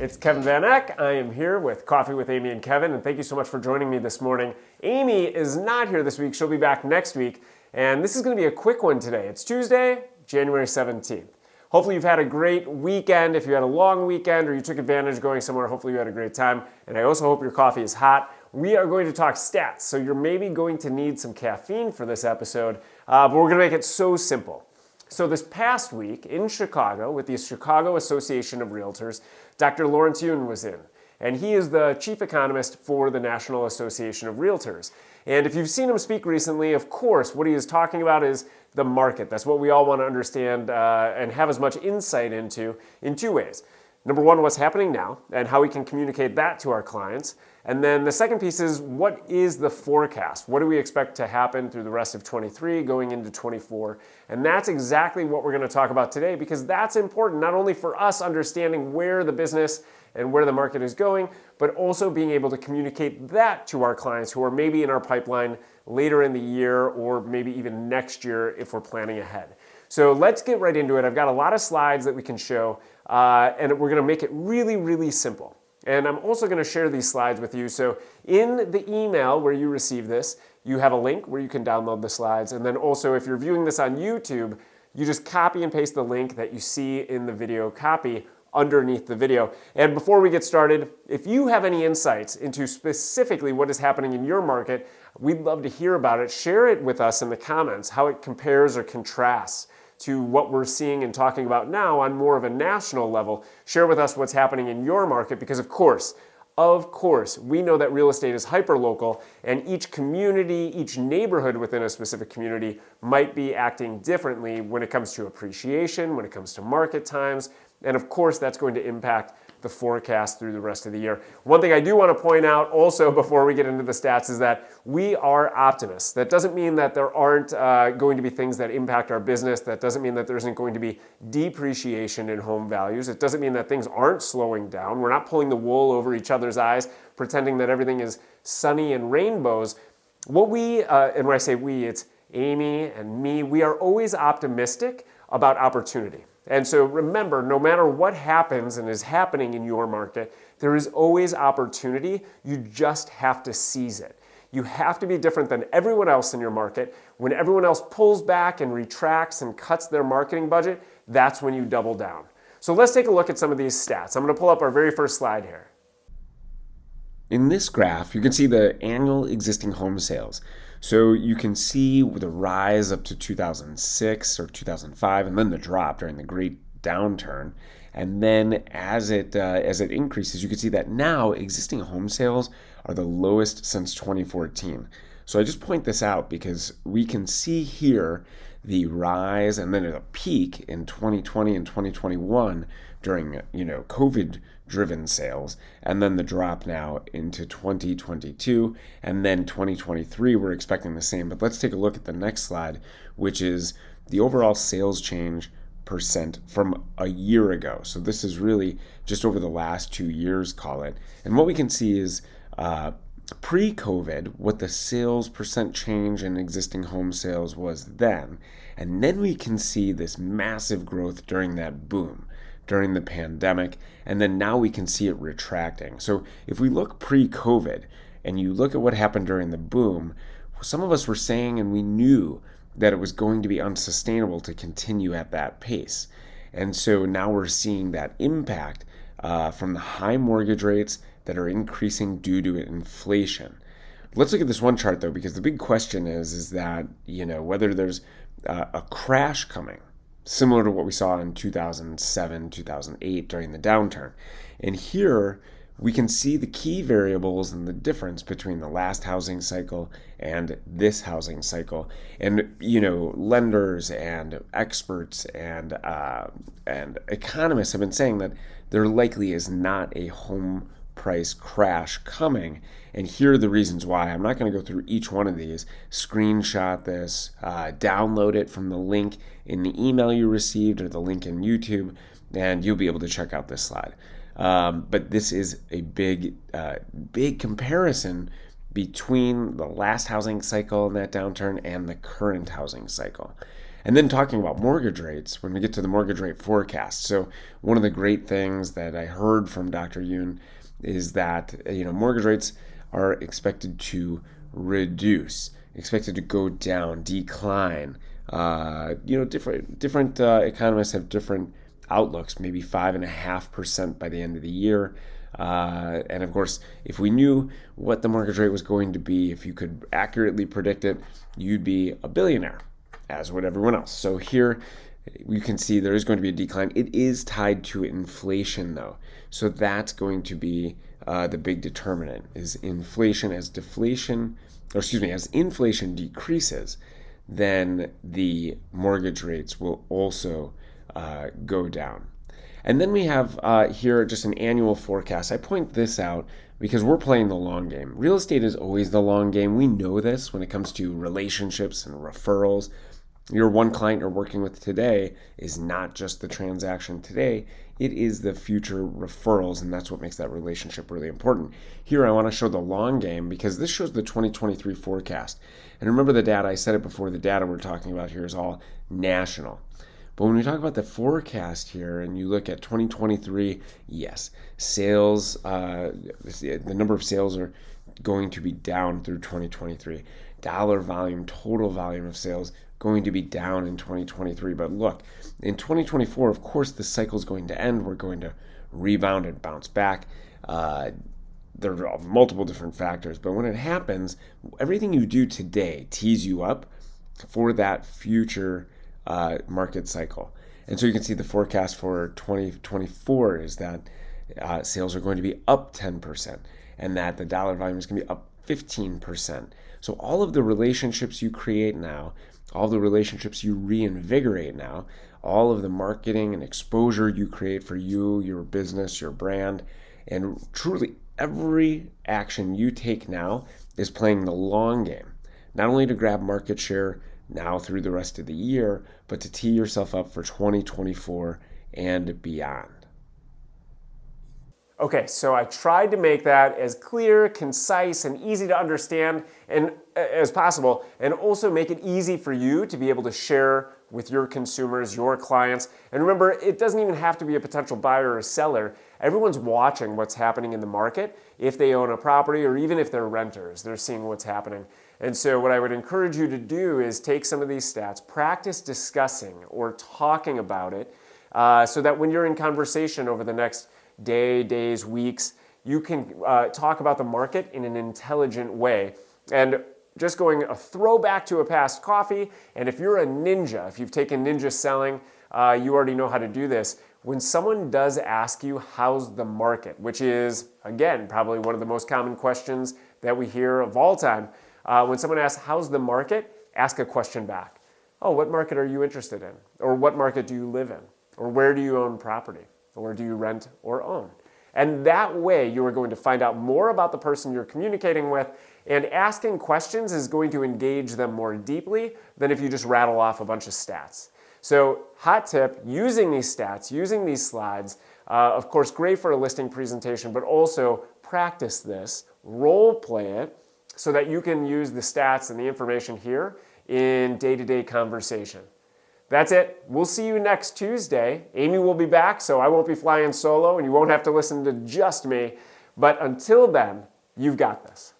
It's Kevin Van Eck. I am here with Coffee with Amy and Kevin, and thank you so much for joining me this morning. Amy is not here this week. She'll be back next week, and this is going to be a quick one today. It's Tuesday, January 17th. Hopefully you've had a great weekend. If you had a long weekend or you took advantage going somewhere, hopefully you had a great time. And I also hope your coffee is hot. We are going to talk stats, so you're maybe going to need some caffeine for this episode, but we're going to make it so simple. So this past week in Chicago with the Chicago Association of REALTORS, Dr. Lawrence Yun was in, and he is the chief economist for the National Association of REALTORS. And if you've seen him speak recently, of course, what he is talking about is the market. That's what we all want to understand and have as much insight into in two ways. Number one, what's happening now and how we can communicate that to our clients. And then the second piece is, what is the forecast? What do we expect to happen through the rest of 23 going into 24? And that's exactly what we're going to talk about today, because that's important not only for us understanding where the business and where the market is going, but also being able to communicate that to our clients who are maybe in our pipeline later in the year or maybe even next year if we're planning ahead. So let's get right into it. I've got a lot of slides that we can show, and we're going to make it really, really simple. And I'm also going to share these slides with you. So in the email where you receive this, you have a link where you can download the slides. And then also, if you're viewing this on YouTube, you just copy and paste the link that you see in the video copy underneath the video. And before we get started, if you have any insights into specifically what is happening in your market, we'd love to hear about it. Share it with us in the comments, how it compares or contrasts to what we're seeing and talking about now on more of a national level. Share with us what's happening in your market, because of course, we know that real estate is hyperlocal, and each community, each neighborhood within a specific community might be acting differently when it comes to appreciation, when it comes to market times, and of course that's going to impact the forecast through the rest of the year. One thing I do want to point out also before we get into the stats is that we are optimists. That doesn't mean that there aren't going to be things that impact our business. That doesn't mean that there isn't going to be depreciation in home values. It doesn't mean that things aren't slowing down. We're not pulling the wool over each other's eyes, pretending that everything is sunny and rainbows. What we, and when I say we, it's Amy and me, we are always optimistic about opportunity. And so remember, no matter what happens and is happening in your market, there is always opportunity. You just have to seize it. You have to be different than everyone else in your market. When everyone else pulls back and retracts and cuts their marketing budget, that's when you double down. So let's take a look at some of these stats. I'm going to pull up our very first slide here. In this graph, you can see the annual existing home sales. So you can see the rise up to 2006 or 2005, and then the drop during the Great Downturn. And then as it increases, you can see that now existing home sales are the lowest since 2014. So I just point this out because we can see here the rise and then a peak in 2020 and 2021 during COVID-driven sales, and then the drop now into 2022, and then 2023 we're expecting the same. But let's take a look at the next slide, which is the overall sales change percent from a year ago. So this is really just over the last 2 years, call it. And what we can see is pre-COVID, what the sales percent change in existing home sales was then. And then we can see this massive growth during that boom, during the pandemic, and then now we can see it retracting. So if we look pre-COVID and you look at what happened during the boom, some of us were saying, and we knew that it was going to be unsustainable to continue at that pace. And so now we're seeing that impact from the high mortgage rates that are increasing due to inflation. Let's look at this one chart though, because the big question is that, whether there's a crash coming, similar to what we saw in 2007, 2008 during the downturn. And here we can see the key variables and the difference between the last housing cycle and this housing cycle. And, lenders and experts and economists have been saying that there likely is not a home price crash coming. And here are the reasons why. I'm not going to go through each one of these. Screenshot this, download it from the link in the email you received or the link in YouTube, and you'll be able to check out this slide. But this is a big comparison between the last housing cycle and that downturn and the current housing cycle. And then talking about mortgage rates, when we get to the mortgage rate forecast. So one of the great things that I heard from Dr. Yoon is that mortgage rates are expected to reduce, expected to go down, decline. Different economists have different outlooks, maybe 5.5% by the end of the year. And of course, if we knew what the mortgage rate was going to be, if you could accurately predict it, you'd be a billionaire, as would everyone else. So here you can see there is going to be a decline. It is tied to inflation, though. So that's going to be the big determinant, is inflation. As inflation decreases, then the mortgage rates will also go down. And then we have here just an annual forecast. I point this out because we're playing the long game. Real estate is always the long game. We know this when it comes to relationships and referrals. Your one client you're working with today is not just the transaction today. It is the future referrals, and that's what makes that relationship really important. Here I want to show the long game because this shows the 2023 forecast. And remember the data, I said it before, the data we're talking about here is all national. But when we talk about the forecast here and you look at 2023, yes, sales, the number of sales are going to be down through 2023. Dollar volume, total volume of sales going to be down in 2023. But look, in 2024, of course, the cycle is going to end. We're going to rebound and bounce back. There are multiple different factors. But when it happens, everything you do today tees you up for that future market cycle. And so you can see the forecast for 2024 is that sales are going to be up 10% and that the dollar volume is going to be up 15%. So all of the relationships you create now, all the relationships you reinvigorate now, all of the marketing and exposure you create for you, your business, your brand, and truly every action you take now is playing the long game, not only to grab market share now through the rest of the year, but to tee yourself up for 2024 and beyond. Okay, so I tried to make that as clear, concise, and easy to understand as possible, and also make it easy for you to be able to share with your consumers, your clients. And remember, it doesn't even have to be a potential buyer or seller. Everyone's watching what's happening in the market. If they own a property or even if they're renters, they're seeing what's happening. And so what I would encourage you to do is take some of these stats, practice discussing or talking about it so that when you're in conversation over the next days, weeks, you can talk about the market in an intelligent way. And just going a throwback to a past coffee, and if you're a ninja, if you've taken ninja selling, you already know how to do this. When someone does ask you, how's the market, which is, again, probably one of the most common questions that we hear of all time, when someone asks, how's the market, ask a question back. Oh, what market are you interested in? Or what market do you live in? Or where do you own property? Or do you rent or own? And that way you are going to find out more about the person you're communicating with, and asking questions is going to engage them more deeply than if you just rattle off a bunch of stats. So hot tip, using these stats, using these slides, of course, great for a listing presentation, but also practice this, role play it, so that you can use the stats and the information here in day-to-day conversation. That's it. We'll see you next Tuesday. Amy will be back, so I won't be flying solo and you won't have to listen to just me. But until then, you've got this.